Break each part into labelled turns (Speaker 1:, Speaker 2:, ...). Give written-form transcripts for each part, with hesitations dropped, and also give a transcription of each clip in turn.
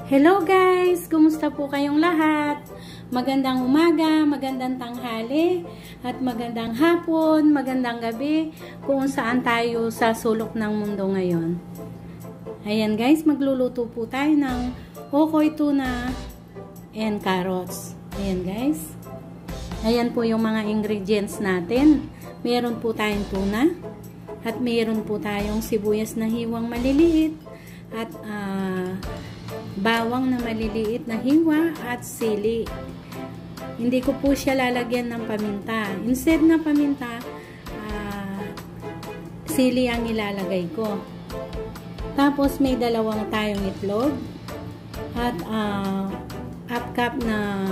Speaker 1: Hello guys! Kumusta po kayong lahat? Magandang umaga, magandang tanghali, at magandang hapon, magandang gabi kung saan tayo sa sulok ng mundo ngayon. Ayan guys, magluluto po tayo ng okoy tuna and carrots. Ayan guys. Ayan po yung mga ingredients natin. Meron po tayong tuna at meron po tayong sibuyas na hiwang maliliit at bawang na maliliit na hiwa at sili. Hindi ko po siya lalagyan ng paminta. Instead na paminta, sili ang ilalagay ko. Tapos may dalawang tayong itlog at half cup na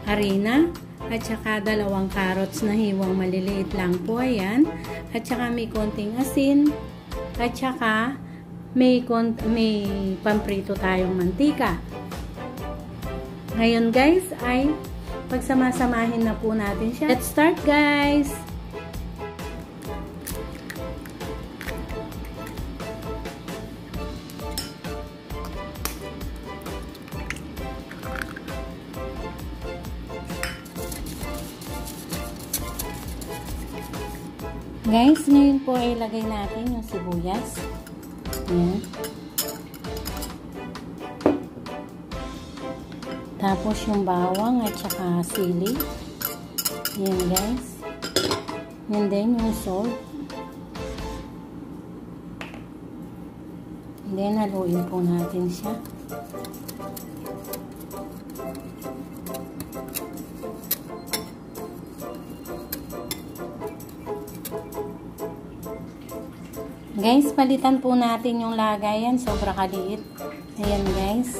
Speaker 1: harina at saka dalawang carrots na hiwang maliliit lang po. Ayan. At saka may konting asin at saka may pamprito tayong mantika. Ngayon guys ay pagsamasamahin na po natin siya. Let's start guys! Guys, ngayon po ay ilagay natin yung sibuyas. Ayan. Tapos yung bawang at saka sili. Ayan guys. And then yung salt. And then haluin po natin siya. Guys, palitan po natin yung lagayan. Sobra kaliit. Ayan guys.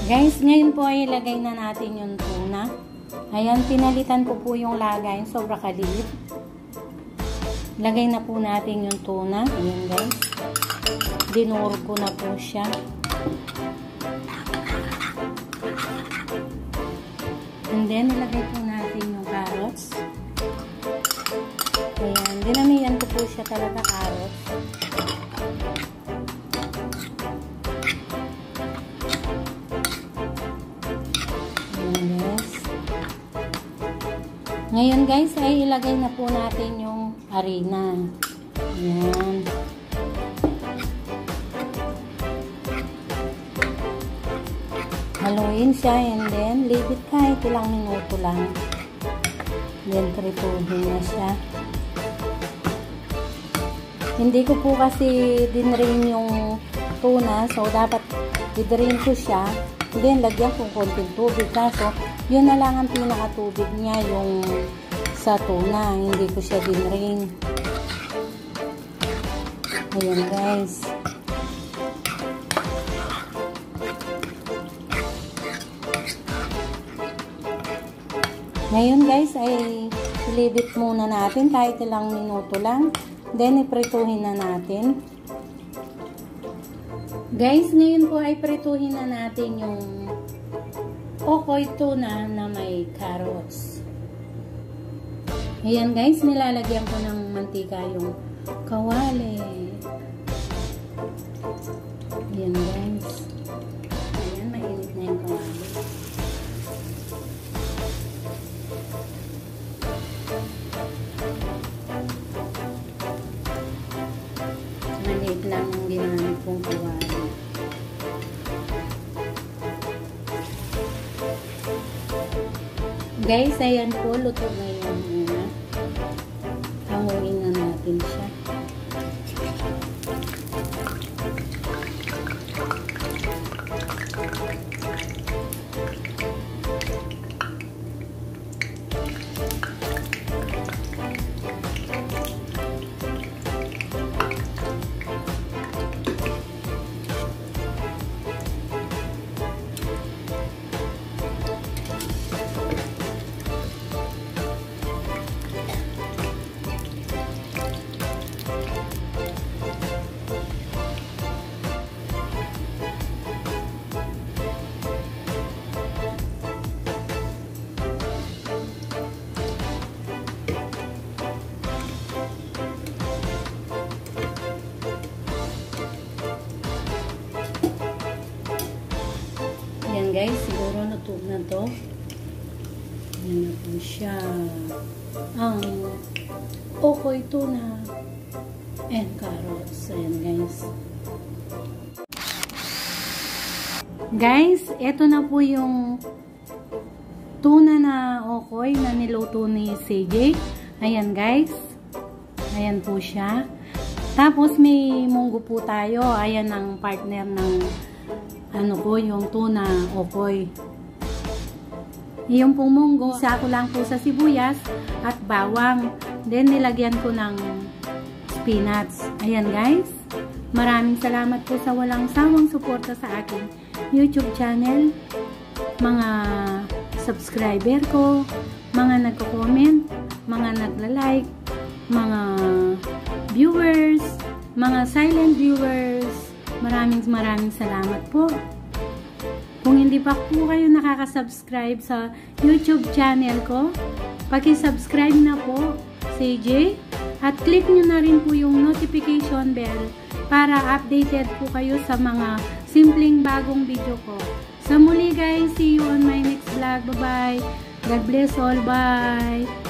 Speaker 1: Guys, ngayon po ay ilagay na natin yung tuna. Ayan, pinalitan ko po yung lagayan. Sobra kaliit. Lagay na po natin yung tuna. Ayan guys. Dinuro ko na po siya. And then, ilagay po natin yung carrots. Ayan, dinamihan ko po siya talaga carrots. Ayan guys. Ngayon guys ay ilagay na po natin yung harina. Ayan. Haluin siya and then leave it kahit ilang minuto lang. Then prituhin na siya. Hindi ko po kasi dinrain yung tuna. So, dapat i-drain ko siya. Then, lagyan ko konting tubig. Kaso, yun na lang ang pinakatubig niya yung sa tuna. Hindi ko siya dinrain. Ayan, guys. Ngayon, guys, ay ilibit muna natin kahit ilang minuto lang. Then, iprituhin na natin. Guys, ngayon po ay prituhin na natin yung okoy tuna na may carrots. Ayan guys, nilalagyan ko ng mantika yung kawali. Ayan guys. Ayan, mainit na yung kawali. Maliit lang yung ginamit kong kawali. Guys, ayan po, luto na yung una. Hanguin na natin siya. Ayan guys, siguro luto na to. Ayan na po siya. Ang okoy tuna and carrots. Ayan guys. Guys, eto na po yung tuna na okoy na niluto ni CJ. Ayan guys. Ayan po siya. Tapos may munggo po tayo. Ayan ang partner ng ano po, yung tuna okoy. Yung pong munggo, isa ko lang po sa sibuyas at bawang. Then nilagyan ko ng spinach. Ayan guys. Maraming salamat po sa walang sawang suporta sa akin YouTube channel. Mga subscriber ko, mga nagko-comment, mga nagla-like, mga viewers, mga silent viewers, maraming salamat po. Kung hindi pa po kayo nakaka-subscribe sa YouTube channel ko, paki-subscribe na po, CJ, at click nyo na rin po yung notification bell para updated po kayo sa mga simpleng bagong video ko. Sa muli guys, see you on my next vlog. Bye-bye. God bless all. Bye.